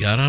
11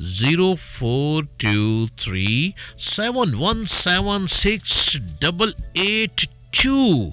0423717688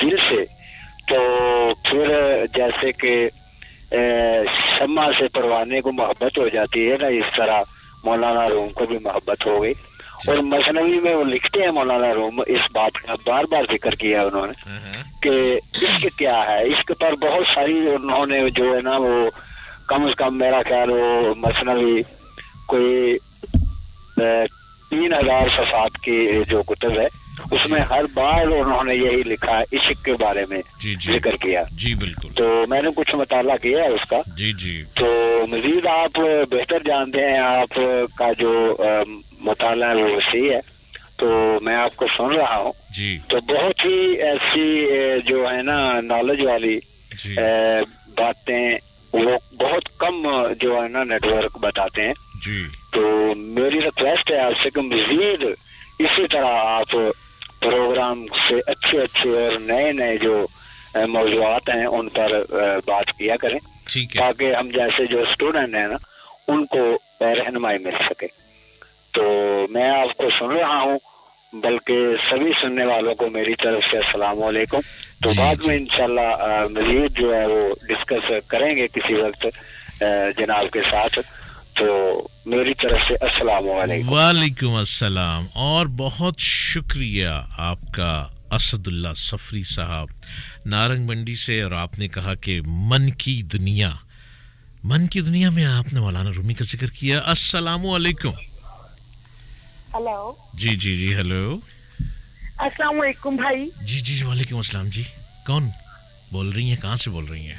دل سے، تو پھر جیسے کہ شمع سے پروانے کو محبت ہو جاتی ہے نا، اس طرح مولانا روم کو بھی محبت ہو گئی. اور مثنوی میں وہ لکھتے ہیں مولانا روم، اس بات کا بار بار ذکر کیا انہوں نے کہ عشق کیا ہے. عشق پر بہت ساری انہوں نے جو ہے نا وہ کم از کم میرا خیال وہ مثنوی کوئی 3000 صفحات کی جو کتب ہے اس میں ہر بار انہوں نے یہی لکھا ہے، عشق کے بارے میں ذکر کیا. جی بالکل. تو میں نے کچھ مطالعہ کیا ہے اس کا. جی تو مزید آپ بہتر جانتے ہیں، آپ کا جو مطالعہ وہ وسیع ہے، تو میں آپ کو سن رہا ہوں. جی. تو بہت ہی ایسی جو ہے نا نالج والی باتیں وہ بہت کم جو ہے نا نیٹ ورک بتاتے ہیں. جی. تو میری ریکویسٹ ہے آپ سے کہ مزید اسی طرح آپ پروگرام سے اچھے اور نئے جو موضوعات ہیں ان پر بات کیا کریں، تاکہ ہم جیسے جو اسٹوڈنٹ ہیں نا ان کو رہنمائی مل سکے. تو میں آپ کو سن رہا ہوں، بلکہ سبھی سننے والوں کو میری طرف سے السلام علیکم. تو بعد میں انشاءاللہ مزید جو ہے وہ ڈسکس کریں گے کسی وقت جناب کے ساتھ. تو میری طرف سے السلام علیکم. وعلیکم السلام. اور بہت شکریہ آپ کا اسد اللہ صفری صاحب نارنگ منڈی سے. اور آپ نے کہا کہ من کی دنیا میں آپ نے مولانا رومی کا ذکر کیا. السلام علیکم. ہلو. جی ہلو. السلام علیکم بھائی. جی وعلیکم السلام. جی کون بول رہی ہیں، کہاں سے بول رہی ہیں؟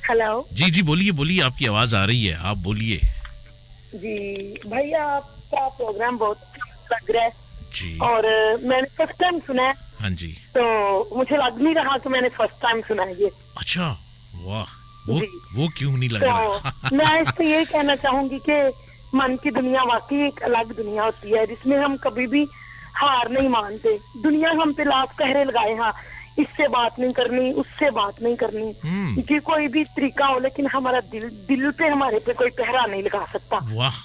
ہلو. جی بولیے آپ کی آواز آ رہی ہے، آپ بولیے. جی بھائی، آپ کا پروگرام بہت لگ رہا ہے جی، اور میں نے فرسٹ ٹائم سنا ہے. ہاں جی. تو مجھے لگ نہیں رہا کہ میں نے فرسٹ ٹائم سنا ہے یہ. اچھا، واہ. وہ کیوں نہیں لگ رہا؟ میں اس سے یہ کہنا چاہوں گی کہ من کی دنیا واقعی ایک الگ دنیا ہوتی ہے جس میں ہم کبھی بھی ہار نہیں مانتے. دنیا ہم پہ لاکھ پہرے لگائے، ہاں اس سے بات نہیں کرنی، اس سے بات نہیں کرنی، کہ کوئی بھی طریقہ ہو، لیکن ہمارا دل پہ ہمارے پہ کوئی پہرا نہیں لگا سکتا. واہ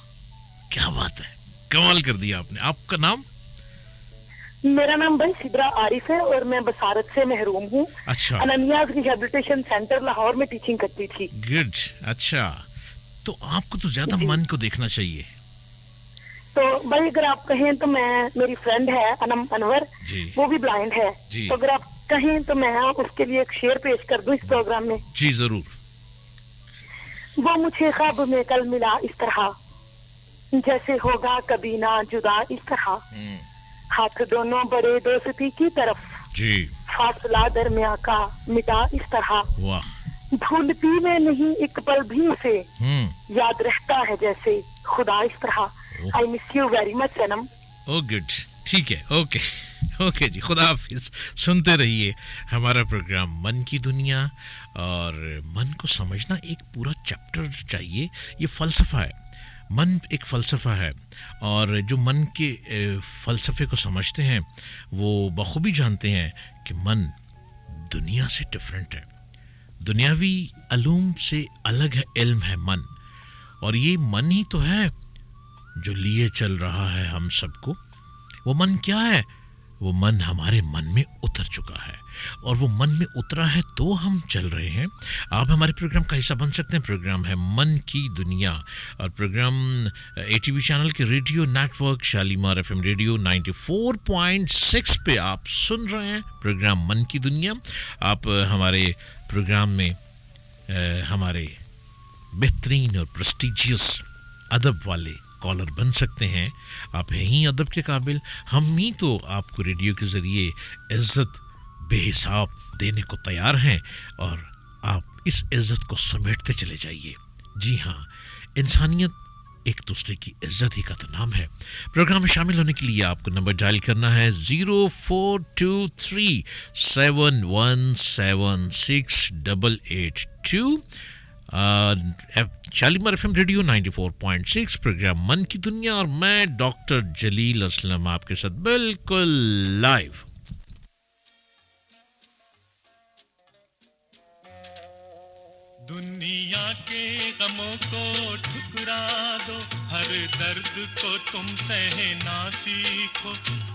کیا بات ہے، کمال کر دیا آپ نے. آپ کا نام؟ میرا نام بھائی سدرا عارف ہے اور میں بصارت سے محروم ہوں. اچھا. انانیاز ریہیبلیٹیشن سینٹر لاہور میں ٹیچنگ کرتی تھی. گڈ. اچھا، تو آپ کو تو زیادہ من کو دیکھنا چاہیے. تو بھائی اگر آپ کہیں تو میری فرینڈ ہے انم انور، وہ بھی بلائنڈ ہے. تو اگر آپ کہیں تو میں اس کے لیے ایک شعر پیش کر دوں اس پروگرام میں. جی ضرور. وہ مجھے خواب میں کل ملا اس طرح، جیسے ہوگا کبھی نہ جدا اس طرح. ہاتھ دونوں بڑے دوستی کی طرف، فاصلہ درمیان کا مٹا اس طرح. بھولتی میں نہیں ایک پل بھی اسے، یاد رہتا ہے جیسے خدا اس طرح. I miss you very much سنم. Oh good. ٹھیک ہے، اوکے جی، خدا حافظ. سنتے رہیے ہمارا پروگرام من کی دنیا. اور من کو سمجھنا ایک پورا چیپٹر چاہیے. یہ فلسفہ ہے، من ایک فلسفہ ہے. اور جو من کے فلسفے کو سمجھتے ہیں وہ بخوبی جانتے ہیں کہ من دنیا سے ڈفرینٹ ہے، دنیاوی علوم سے الگ ہے علم ہے من. اور یہ من ہی تو ہے جو لیے چل رہا ہے ہم سب کو. وہ من کیا ہے؟ وہ من ہمارے من میں اتر چکا ہے، اور وہ من میں اترا ہے تو ہم چل رہے ہیں. آپ ہمارے پروگرام کا حصہ بن سکتے ہیں. پروگرام ہے من کی دنیا، اور پروگرام ATV چینل کے radio network Shalimar FM radio 94.6 پہ آپ سن رہے ہیں پروگرام من کی دنیا. آپ ہمارے پروگرام میں ہمارے بہترین اور پریسٹیجیس ادب والے کالر بن سکتے ہیں. آپ ہیں ہی ادب کے قابل. ہم ہی تو آپ کو ریڈیو کے ذریعے عزت بے حساب دینے کو تیار ہیں، اور آپ اس عزت کو سمیٹتے چلے جائیے. جی ہاں، انسانیت ایک دوسرے کی عزت ہی کا تو نام ہے. پروگرام میں شامل ہونے کے لیے آپ کو نمبر ڈائل کرنا ہے 0423717682. شالیمار FM ریڈیو 94.6 پروگرام من کی دنیا، اور میں ڈاکٹر جلیل اسلم آپ کے ساتھ بالکل لائیو. دنیا کے غموں کو ٹھکرا دو، ہر درد کو تم سہنا سیکھو.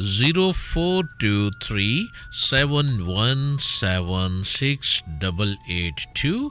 0423717682,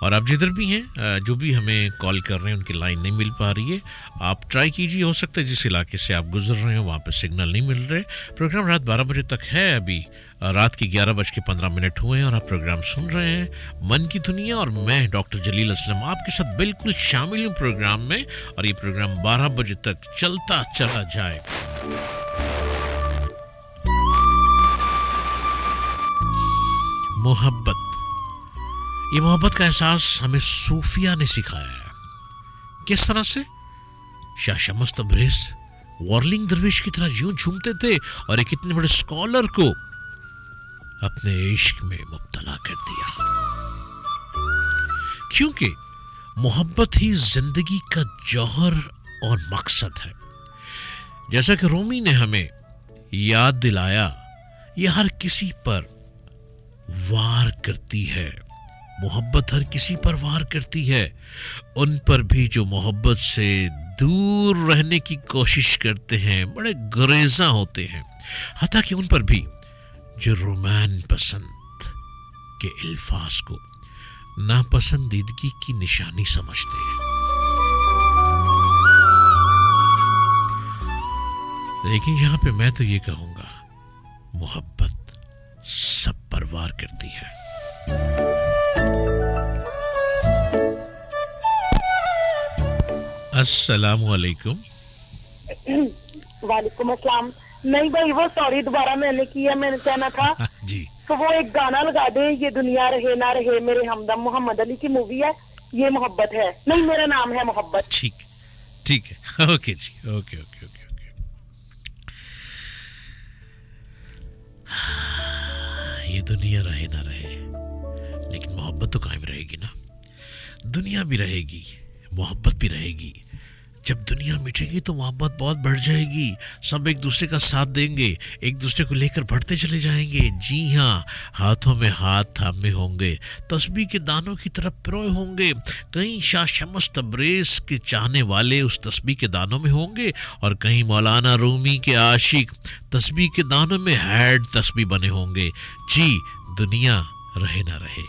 اور آپ جدھر بھی ہیں جو بھی ہمیں کال کر رہے ہیں ان کی لائن نہیں مل پا رہی ہے, آپ ٹرائی کیجیے, ہو سکتا ہے جس علاقے سے آپ گزر رہے ہیں وہاں پہ سگنل نہیں مل رہے. پروگرام رات 12 بجے تک ہے, ابھی رات کی 11:15 ہوئے ہیں اور آپ پروگرام سن رہے ہیں من کی دنیا, اور میں ڈاکٹر جلیل اسلم آپ کے ساتھ بالکل شامل ہوں پروگرام میں, اور یہ پروگرام 12 بجے تک چلتا چلا جائے. محبت, یہ محبت کا احساس ہمیں صوفیہ نے سکھایا ہے. کس طرح سے؟ شاہ شمس تبریز وارلنگ درویش کی طرح یوں جھومتے تھے اور ایک اتنے بڑے اسکالر کو اپنے عشق میں مبتلا کر دیا, کیونکہ محبت ہی زندگی کا جوہر اور مقصد ہے. جیسا کہ رومی نے ہمیں یاد دلایا, یہ ہر کسی پر وار کرتی ہے, محبت ہر کسی پر وار کرتی ہے, ان پر بھی جو محبت سے دور رہنے کی کوشش کرتے ہیں, بڑے گریزاں ہوتے ہیں, حتیٰ کہ ان پر بھی جو رومان پسند کے الفاظ کو ناپسندیدگی کی نشانی سمجھتے ہیں. لیکن یہاں پہ میں تو یہ کہوں گا, محبت سب پر وار کرتی ہے. السلام علیکم. وعلیکم السلام. نہیں بھائی وہ سوری دوبارہ میں نے کیا, میں نے کہنا تھا جی تو وہ ایک گانا لگا دیں, یہ دنیا رہے نہ رہے, میرے ہمدم محمد علی کی مووی ہے, یہ محبت ہے, نہیں میرا نام ہے محبت. ٹھیک ہے, اوکے جی, اوکے اوکے اوکے اوکے. یہ دنیا رہے نہ رہے لیکن محبت تو قائم رہے گی نا. دنیا بھی رہے گی, محبت بھی رہے گی. جب دنیا مٹے گی تو محبت بہت بڑھ جائے گی, سب ایک دوسرے کا ساتھ دیں گے, ایک دوسرے کو لے کر بڑھتے چلے جائیں گے. جی ہاں, ہاتھوں میں ہاتھ تھامے ہوں گے, تسبیح کے دانوں کی طرف پروئے ہوں گے. کہیں شاہ شمس تبریز کے چاہنے والے اس تسبیح کے دانوں میں ہوں گے, اور کہیں مولانا رومی کے عاشق تسبیح کے دانوں میں ہیڈ تسبیح بنے ہوں گے. جی, دنیا رہے نہ رہے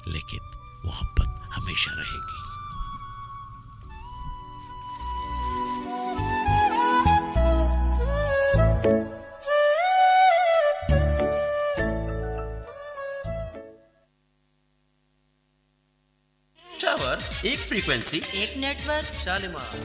لیکن محبت ہمیشہ رہے گی. ایک فریکوینسی, ایک نیٹ ورک, شالیمار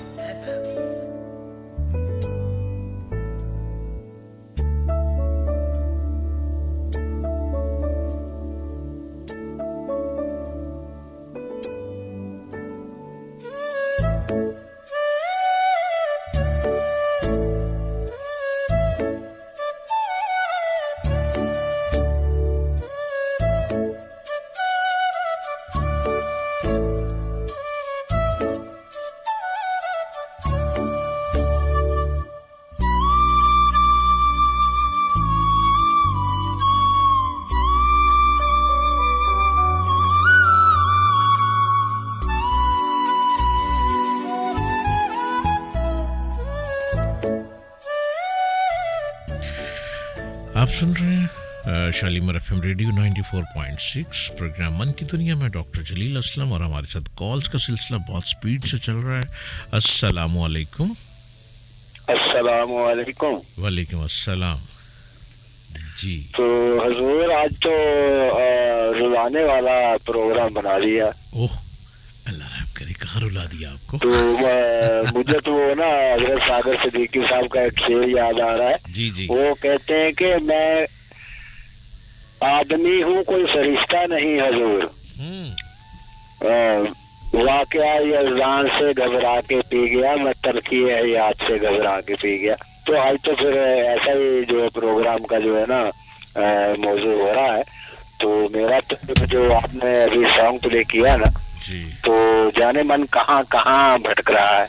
آپ سن رہے ہیں Shalimar F M radio 94.6 programme من کی دنیا میں ڈاکٹر جلیل اسلم, اور ہمارے ساتھ کالز کا سلسلہ بہت سپیڈ سے چل رہا ہے. السلام علیکم. السلام علیکم. وعلیکم السلام. جی تو حضور آج تو رلانے والا پروگرام بنا لیا. اوہ اللہ رحم کرے, کہاں رلا دیا آپ کو؟ تو مجھے تو وہ نا حضرت ساگر صدیقی صاحب کا ایک شعر یاد آ رہا ہے. جی جی. وہ کہتے ہیں کہ میں آدمی ہوں کوئی فرشتہ نہیں حضور, واقعہ یزدان سے گھبرا کے پی گیا, میں تلخی حیات سے گھبرا کے پی گیا. تو آج تو پھر ایسا ہی جو پروگرام کا جو ہے نا موضوع ہو رہا ہے. تو میرا تو جو آپ نے ابھی سانگ پلے کیا نا, تو جانے من کہاں کہاں بھٹک رہا ہے.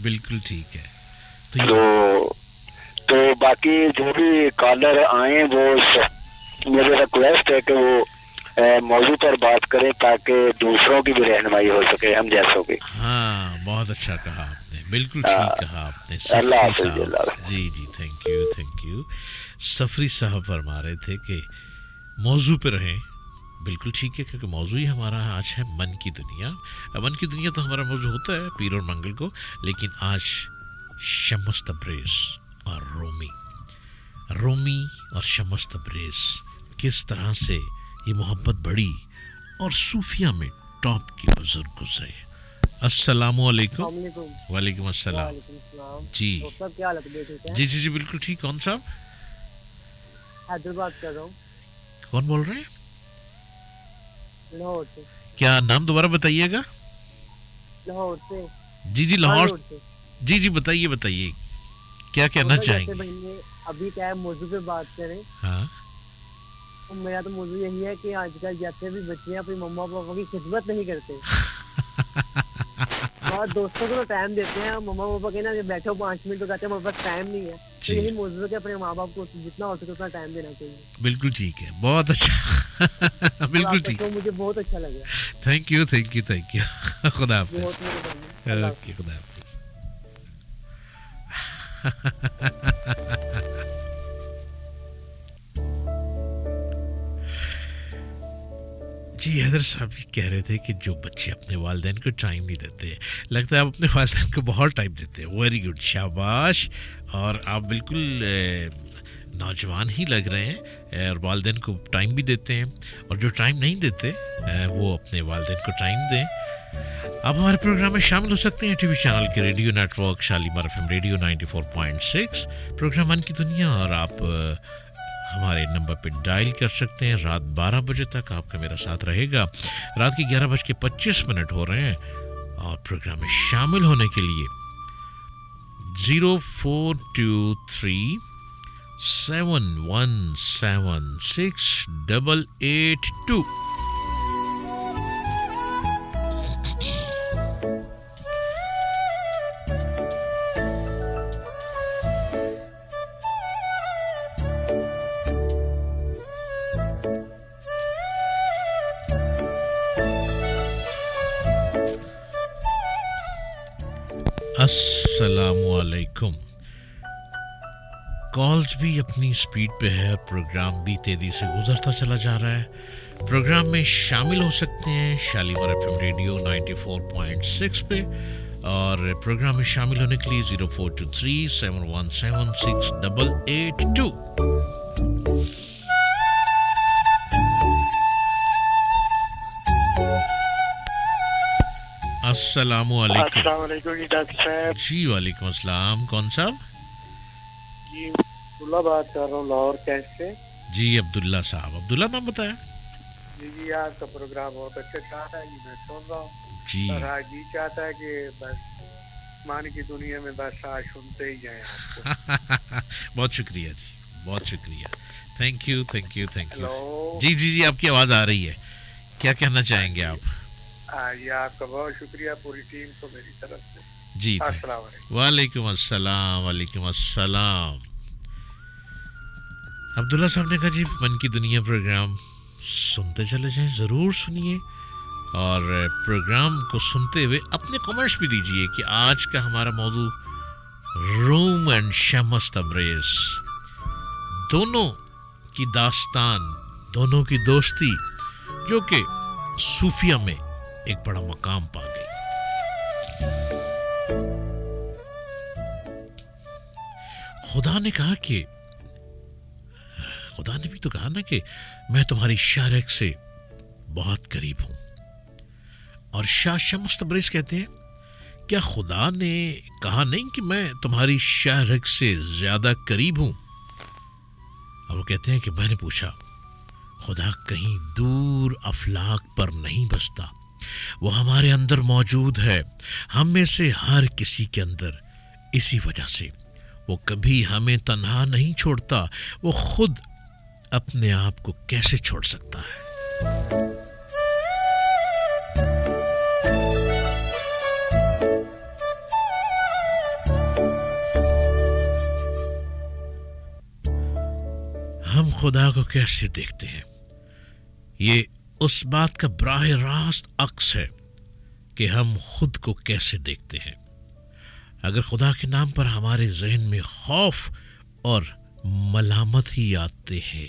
بالکل ٹھیک ہے. تو باقی جو بھی کالر آئیں وہ میرے ریکویسٹ ہے کہ وہ موضوع پر بات کریں تاکہ دوسروں کی بھی رہنمائی ہو سکے, ہم جیسوں کی. ہاں بہت اچھا کہا آپ نے, بالکل ٹھیک کہا آپ نے. اللہ حافظ. جی جی, تھینک یو. سفری صاحب فرما رہے تھے کہ موضوع پہ رہیں, بالکل ٹھیک ہے، کیونکہ موضوع ہی ہمارا آج ہے من کی دنیا. من کی دنیا تو ہمارا موضوع ہوتا ہے پیر اور منگل کو، لیکن آج شمس تبریز اور رومی اور شمس تبریز کس طرح سے یہ محبت بڑھی اور صوفیہ میں ٹاپ کے بزرگ گزرے. السلام علیکم. وعلیکم السلام. جی جی جی جی بالکل ٹھیک. کون صاحب؟ حیدرآباد کر رہا ہوں. کون بول رہے ہیں؟ لاہور سے. کیا نام دوبارہ بتائیے گا؟ لاہور سے. جی جی لاہور. جی جی بتائیے کیا کہنا چاہیں گے؟ ابھی کیا ہے موضوع پہ بات کریں. ہاں میرا تو موضوع یہی ہے کہ آج کل جیسے بھی بچے اپنے مما پاپا کی خدمت نہیں کرتے اور دوستوں کو تو ٹائم دیتے ہیں. مما پاپا کہنا بیٹھو 5 منٹ تو کہتے ہیں میرے پاس ٹائم نہیں ہے. تو یہی موضوع ہے کہ اپنے ماں باپ کو جتنا ہو سکے اتنا ٹائم دینا چاہیے. بالکل ٹھیک ہے، بہت اچھا. بالکل ٹھیک. مجھے بہت اچھا لگا. Thank you. خدا حافظ. اوکے خدا حافظ. جی حیدر صاحب جی کہہ رہے تھے کہ جو بچے اپنے والدین کو ٹائم نہیں دیتے، لگتا ہے آپ اپنے والدین کو بہت ٹائم دیتے ہیں. ویری گڈ، شاباش. اور آپ بالکل نوجوان ہی لگ رہے ہیں اور والدین کو ٹائم بھی دیتے ہیں، اور جو ٹائم نہیں دیتے وہ اپنے والدین کو ٹائم دیں. آپ ہمارے پروگرام میں شامل ہو سکتے ہیں ٹی وی چینل کے radio network Shalimar F M radio 94.6 programme من کی دنیا، اور آپ ہمارے نمبر پہ ڈائل کر سکتے ہیں. رات 12 بجے تک آپ کا میرا ساتھ رہے گا. رات کے 11:25 ہو رہے ہیں، اور پروگرام میں شامل ہونے کے لیے 0423 717 682. السلام علیکم. کالز بھی اپنی سپیڈ پہ ہے، پروگرام بھی تیزی سے گزرتا چلا جا رہا ہے. پروگرام میں شامل ہو سکتے ہیں شالیمار ایف ایم ریڈیو 94.6 پہ، اور پروگرام میں شامل ہونے کے لیے 0423 717 682. السلام علیکم. السلام علیکم جی ڈاکٹر صاحب. جی وعلیکم السلام. کون صاحب؟ جی عبداللہ بات کر رہا ہوں لاہور کیس سے. جی عبداللہ صاحب. عبداللہ نام بتایا. جی آپ کا پروگرام بہت اچھا چاہتا ہے جی، میں سن رہا ہوں. جی اور آج جی چاہتا ہے کہ بس مان کی دنیا میں بس آج سنتے ہی جائیں آپ کو. بہت شکریہ جی، بہت شکریہ. Thank you. ہیلو. جی جی جی آپ کی آواز آ رہی ہے. کیا کہنا چاہیں گے آپ؟ جی آپ کا بہت شکریہ پوری ٹیم کو میری طرف سے. جی السلام علیکم. وعلیکم السلام. وعلیکم السلام. عبداللہ صاحب نے کہا جی من کی دنیا پروگرام سنتے چلے جائیں، ضرور سنیے، اور پروگرام کو سنتے ہوئے اپنے کمنٹس بھی دیجیے کہ آج کا ہمارا موضوع روم اینڈ شمس تبریز، دونوں کی داستان، دونوں کی دوستی جو کہ صوفیہ میں ایک بڑا مقام پا گئی. خدا نے بھی تو کہا نا کہ میں تمہاری شارک سے بہت قریب ہوں. اور شاہ شمس تبریز کہتے ہیں کیا خدا نے کہا نہیں کہ میں تمہاری شارک سے زیادہ قریب ہوں؟ اور وہ کہتے ہیں کہ میں نے پوچھا خدا کہیں دور افلاک پر نہیں بستا، وہ ہمارے اندر موجود ہے، ہم میں سے ہر کسی کے اندر. اسی وجہ سے وہ کبھی ہمیں تنہا نہیں چھوڑتا. وہ خود اپنے آپ کو کیسے چھوڑ سکتا ہے؟ ہم خدا کو کیسے دیکھتے ہیں؟ یہ اس بات کا براہ راست عکس ہے کہ ہم خود کو کیسے دیکھتے ہیں. اگر خدا کے نام پر ہمارے ذہن میں خوف اور ملامت ہی آتے ہیں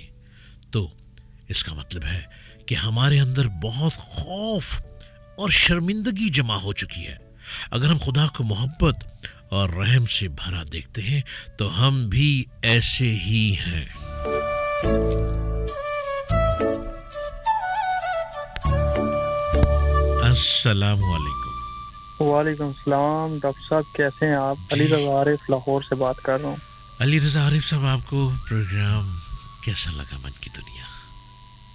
تو اس کا مطلب ہے کہ ہمارے اندر بہت خوف اور شرمندگی جمع ہو چکی ہے. اگر ہم خدا کو محبت اور رحم سے بھرا دیکھتے ہیں تو ہم بھی ایسے ہی ہیں. السلام علیکم. وعلیکم السلام. ڈاکٹر صاحب کیسے ہیں آپ؟ علی رضا عارف لاہور سے بات کر رہا ہوں. علی رضا عارف صاحب، آپ کو پروگرام کیسا لگا من کی دنیا؟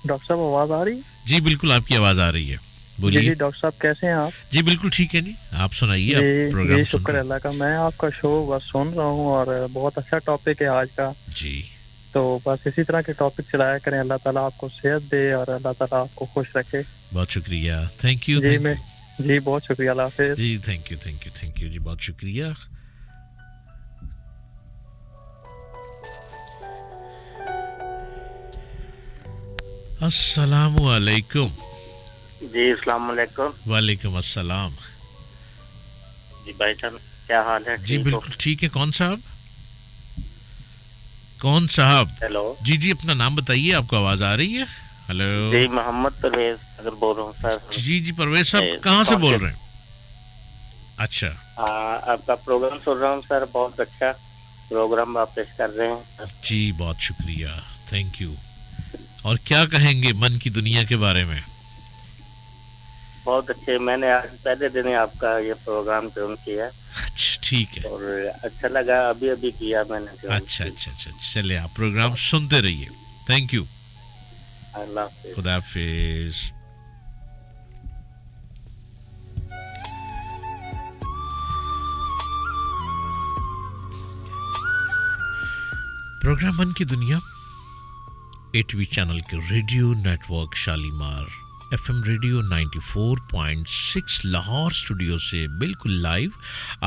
ڈاکٹر صاحب آواز آ رہی؟ جی بالکل، آپ کی آواز آ رہی ہے، بولیے. جی ڈاکٹر صاحب کیسے ہیں آپ؟ جی بالکل ٹھیک ہے جی، آپ سنائیے. جی شکر اللہ کا. میں آپ کا شو بس سن رہا ہوں اور بہت اچھا ٹاپک ہے آج کا. جی تو بس اسی طرح کے ٹاپک چلایا کریں. اللہ تعالیٰ آپ کو صحت دے اور اللہ تعالیٰ آپ کو خوش رکھے. بہت شکریہ. Thank you. جی بہت شکریہ. اللہ حافظ. جی تھینک یو جی، بہت شکریہ. السلام علیکم. جی السلام علیکم. وعلیکم السلام. جی بھائی جان کیا حال ہے؟ جی بالکل ٹھیک ہے. کون صاحب؟ ہیلو. جی اپنا نام بتائیے. آپ کو آواز آ رہی ہے؟ ہلو. جی محمد پرویز اگر بول رہا ہوں سر. جی پرویز صاحب کہاں سے بول رہے ہیں؟ اچھا. آپ کا پروگرام سن رہا ہوں سر. بہت اچھا پروگرام آپ پیش کر رہے ہیں. جی بہت شکریہ. Thank you. اور کیا کہیں گے من کی دنیا کے بارے میں؟ بہت اچھے. میں نے آج پہلے دن ہی آپ کا یہ پروگرام ٹیون کیا. اچھا ٹھیک ہے. اور اچھا لگا. ابھی کیا میں نے. اچھا. چلے آپ پروگرام سنتے رہیے. Thank you. اللہ حافظ. خدا حافظ. پروگرام من کی دنیا ATV چینل کے radio network Shalimar FM radio 94.6 Lahore studio سے بالکل لائیو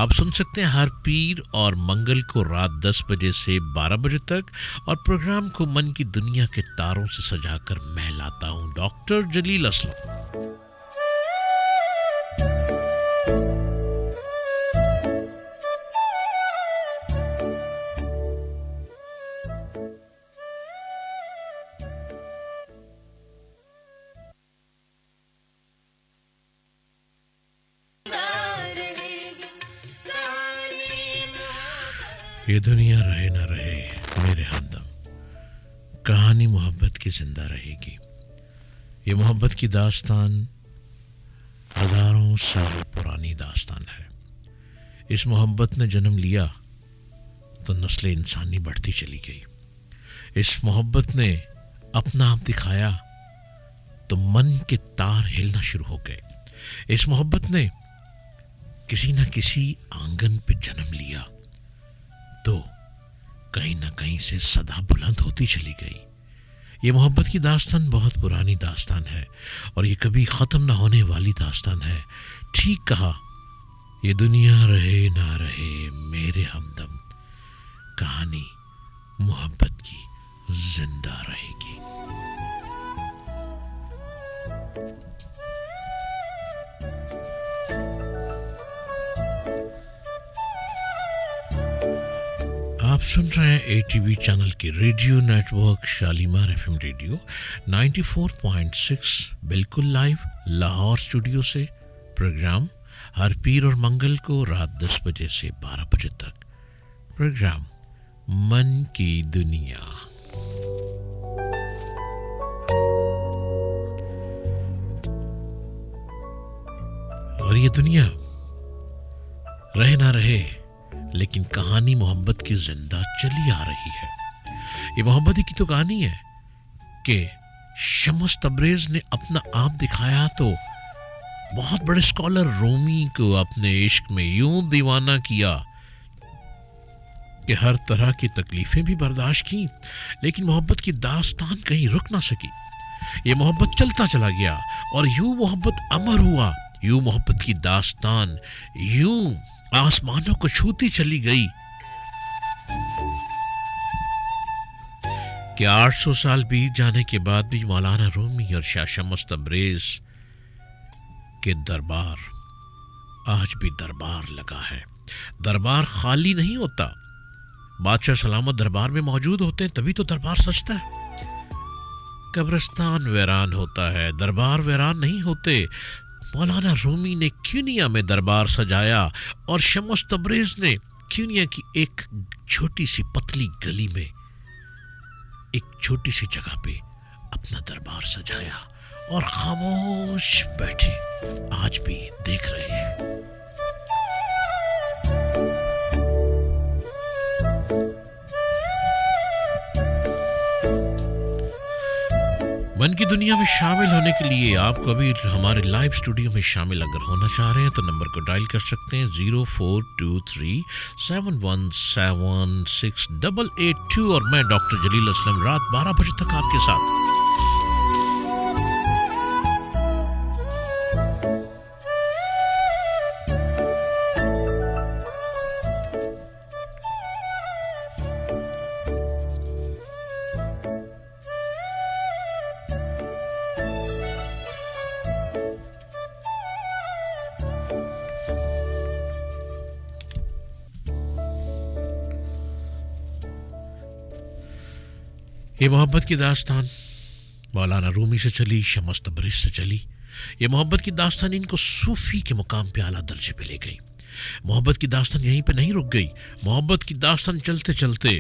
آپ سن سکتے ہیں ہر پیر اور منگل کو رات 10 بجے سے 12 بجے تک. اور پروگرام کو من کی دنیا کے تاروں سے سجا کر میں لاتا ہوں ڈاکٹر جلیل اسلم. یہ دنیا رہے نہ رہے میرے ہمدم، کہانی محبت کی زندہ رہے گی. یہ محبت کی داستان ہزاروں سال پرانی داستان ہے. اس محبت نے جنم لیا تو نسل انسانی بڑھتی چلی گئی. اس محبت نے اپنا آپ دکھایا تو من کے تار ہلنا شروع ہو گئے. اس محبت نے کسی نہ کسی آنگن پہ جنم لیا تو کہیں نہ کہیں سے صدا بلند ہوتی چلی گئی. یہ محبت کی داستان بہت پرانی داستان ہے اور یہ کبھی ختم نہ ہونے والی داستان ہے. ٹھیک کہا، یہ دنیا رہے نہ رہے میرے ہمدم، کہانی محبت کی زندہ رہے گی. آپ سن رہے ہیں ATV چینل کے radio network Shalimar FM radio 94.6 بالکل لائیو لاہور اسٹوڈیو سے. پروگرام ہر پیر اور منگل کو رات 10 بجے سے 12 بجے تک. پروگرام من کی دنیا. اور یہ دنیا رہے نہ رہے لیکن کہانی محبت کی زندہ چلی آ رہی ہے. یہ محبت کی تو کہانی ہے کہ شمس تبریز نے اپنا آپ دکھایا تو بہت بڑے اسکالر رومی کو اپنے عشق میں یوں دیوانہ کیا کہ ہر طرح کی تکلیفیں بھی برداشت کی، لیکن محبت کی داستان کہیں رک نہ سکی. یہ محبت چلتا چلا گیا اور یوں محبت امر ہوا. یوں محبت کی داستان یوں آسمانوں کو چھوتی چلی گئی کہ 800 سال بیت جانے کے بعد بھی مولانا رومی اور شاہ شمس تبریز کے دربار آج بھی دربار لگا ہے. دربار خالی نہیں ہوتا. بادشاہ سلامت دربار میں موجود ہوتے ہیں تبھی تو دربار سجتا ہے. قبرستان ویران ہوتا ہے، دربار ویران نہیں ہوتے۔ مولانا رومی نے کینیا میں دربار سجایا اور شمس تبریز نے کینیا کی ایک چھوٹی سی پتلی گلی میں ایک چھوٹی سی جگہ پہ اپنا دربار سجایا اور خاموش بیٹھے آج بھی دیکھ رہے ہیں۔ من کی دنیا میں شامل ہونے کے لیے آپ کو ابھی ہمارے لائیو اسٹوڈیو میں شامل اگر ہونا چاہ رہے ہیں تو نمبر کو ڈائل کر سکتے ہیں 0423717688 اور میں ڈاکٹر جلیل اسلم رات 12 بجے تک آپ کے ساتھ۔ یہ محبت کی داستان مولانا رومی سے چلی، شمس تبریز سے چلی۔ یہ محبت کی داستان ان کو صوفی کے مقام پہ اعلیٰ درجے پہ لے گئی۔ محبت کی داستان یہیں پہ نہیں رک گئی، محبت کی داستان چلتے چلتے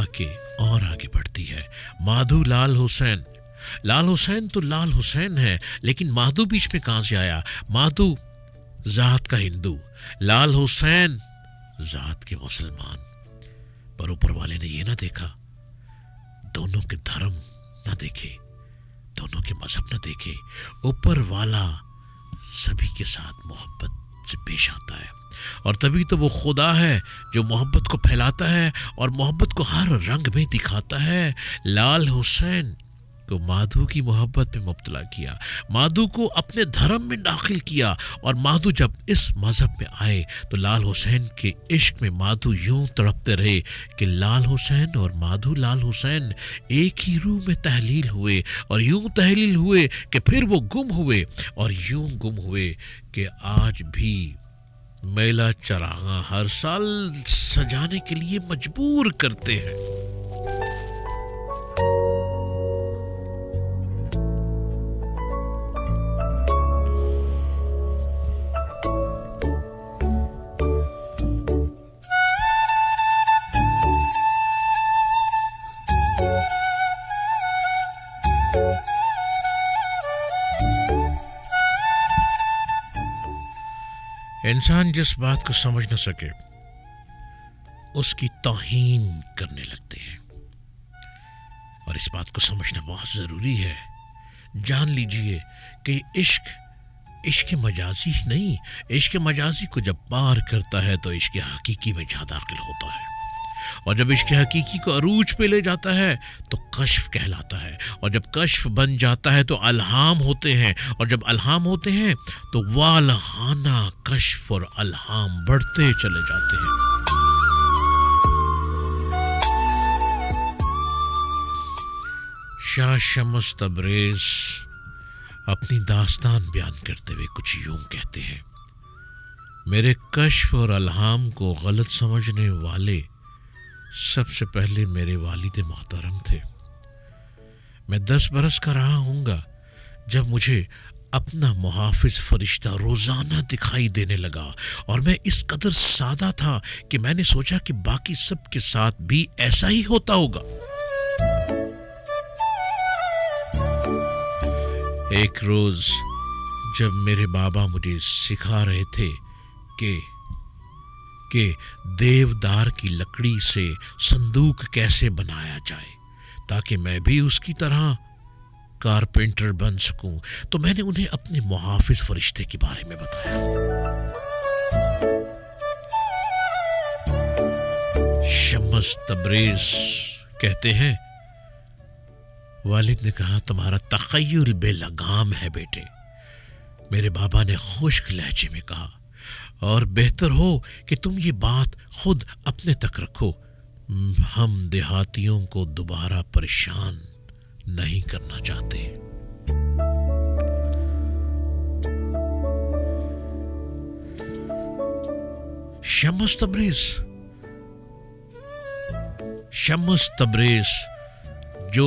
آگے اور آگے بڑھتی ہے۔ مادھو لال حسین، لال حسین تو لال حسین ہے، لیکن مادھو بیچ میں کہاں سے آیا؟ مادھو ذات کا ہندو، لال حسین ذات کے مسلمان۔ پر اوپر والے نے یہ نہ دیکھا، دونوں کے دھرم نہ دیکھے، دونوں کے مذہب نہ دیکھے، اوپر والا سبھی کے ساتھ محبت سے پیش آتا ہے، اور تبھی تو وہ خدا ہے جو محبت کو پھیلاتا ہے اور محبت کو ہر رنگ میں دکھاتا ہے۔ لال حسین کو مادھو کی محبت میں مبتلا کیا، مادھو کو اپنے دھرم میں داخل کیا، اور مادھو جب اس مذہب میں آئے تو لال حسین کے عشق میں مادھو یوں تڑپتے رہے کہ لال حسین اور مادھو لال حسین ایک ہی روح میں تحلیل ہوئے، اور یوں تحلیل ہوئے کہ پھر وہ گم ہوئے، اور یوں گم ہوئے کہ آج بھی میلہ چراغاں ہر سال سجانے کے لیے مجبور کرتے ہیں۔ انسان جس بات کو سمجھ نہ سکے اس کی توہین کرنے لگتے ہیں، اور اس بات کو سمجھنا بہت ضروری ہے۔ جان لیجئے کہ عشق مجازی نہیں، عشق مجازی کو جب پار کرتا ہے تو عشق حقیقی میں جا داخل ہوتا ہے، اور جب عشق حقیقی کو عروج پہ لے جاتا ہے تو کشف کہلاتا ہے، اور جب کشف بن جاتا ہے تو الہام ہوتے ہیں، اور جب الہام ہوتے ہیں تو والہانہ کشف اور الہام بڑھتے چلے جاتے ہیں۔ شاہ شمس تبریز اپنی داستان بیان کرتے ہوئے کچھ یوں کہتے ہیں: میرے کشف اور الہام کو غلط سمجھنے والے سب سے پہلے میرے والد محترم تھے۔ میں 10 برس کا رہا ہوں گا جب مجھے اپنا محافظ فرشتہ روزانہ دکھائی دینے لگا، اور میں اس قدر سادہ تھا کہ میں نے سوچا کہ باقی سب کے ساتھ بھی ایسا ہی ہوتا ہوگا۔ ایک روز جب میرے بابا مجھے سکھا رہے تھے کہ دیودار کی لکڑی سے صندوق کیسے بنایا جائے تاکہ میں بھی اس کی طرح کارپینٹر بن سکوں، تو میں نے انہیں اپنے محافظ فرشتے کے بارے میں بتایا۔ شمس تبریز کہتے ہیں والد نے کہا تمہارا تخیل بے لگام ہے بیٹے۔ میرے بابا نے خشک لہجے میں کہا اور بہتر ہو کہ تم یہ بات خود اپنے تک رکھو، ہم دیہاتیوں کو دوبارہ پریشان نہیں کرنا چاہتے۔ شمس تبریز جو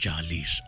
40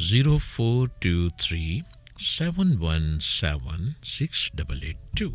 0423717682।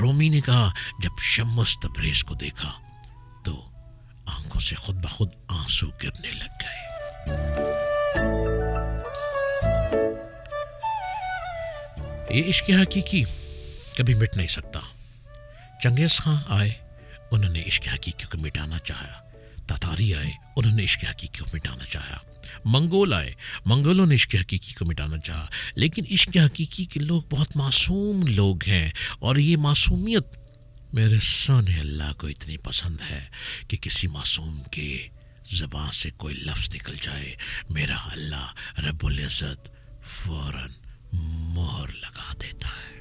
رومی نے کہا جب شمس تبریز کو دیکھا تو آنکھوں سے خود بخود آنسو گرنے لگ گئے. یہ عشق حقیقی کبھی مٹ نہیں سکتا. چنگیز خان آئے, انہوں نے عشق حقیقی کو مٹانا چاہا. تاتاری آئے, انہوں نے عشق حقیقی کو مٹانا چاہا. منگول آئے, منگولوں نے عشق حقیقی کو مٹانا چاہا. لیکن عشق حقیقی کے لوگ بہت معصوم لوگ ہیں, اور یہ معصومیت میرے سونے اللہ کو اتنی پسند ہے کہ کسی معصوم کے زبان سے کوئی لفظ نکل جائے, میرا اللہ رب العزت فوراً مہر لگا دیتا ہے.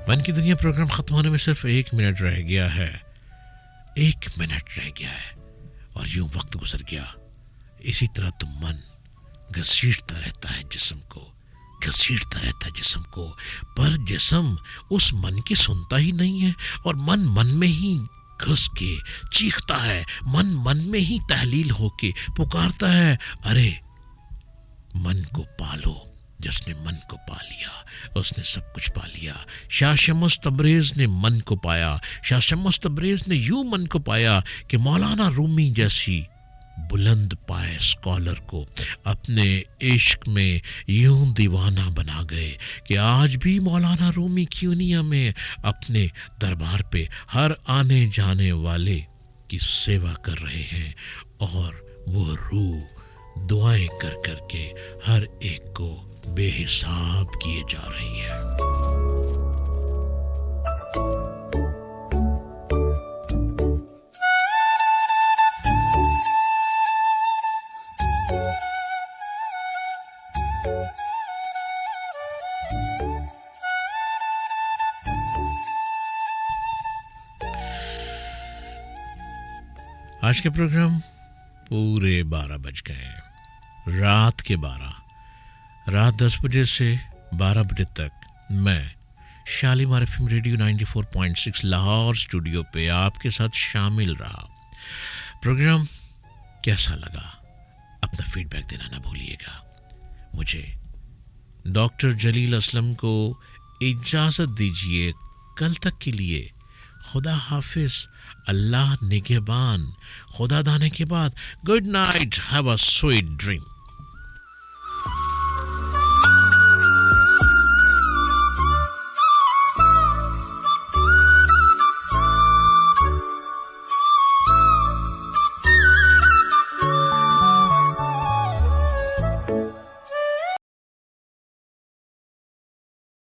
من کی دنیا پروگرام ختم ہونے میں صرف 1 منٹ رہ گیا ہے. 1 منٹ رہ گیا ہے اور یوں وقت گزر گیا. اسی طرح تو من گھسیٹتا رہتا ہے جسم کو, گھسیٹتا رہتا ہے جسم کو, پر جسم اس من کی سنتا ہی نہیں ہے, اور من میں ہی گھس کے چیختا ہے, من میں ہی تحلیل ہو کے پکارتا ہے, ارے من کو پالو. جس نے من کو پا لیا اس نے سب کچھ پا لیا. شاہ شمس تبریز نے من کو پایا. شاہ شمس تبریز نے یوں من کو پایا کہ مولانا رومی جیسی بلند پائے اسکالر کو اپنے عشق میں یوں دیوانہ بنا گئے کہ آج بھی مولانا رومی کیونیا میں اپنے دربار پہ ہر آنے جانے والے کی سیوا کر رہے ہیں, اور وہ روح دعائیں کر کر کے ہر ایک کو بے حساب کیے جا رہی ہے. آج کے پروگرام پورے 12 بج گئے, رات کے 12. رات 10 بجے سے 12 بجے تک میں Shalimar FM radio 94.6 Lahore studio پہ آپ کے ساتھ شامل رہا. پروگرام کیسا لگا اپنا فیڈ بیک دینا نہ بھولیے گا. مجھے ڈاکٹر جلیل اسلم کو اجازت دیجیے. کل تک کے لیے خدا حافظ, اللہ نگہبان. خدا دانے کے بعد good night, have a sweet dream.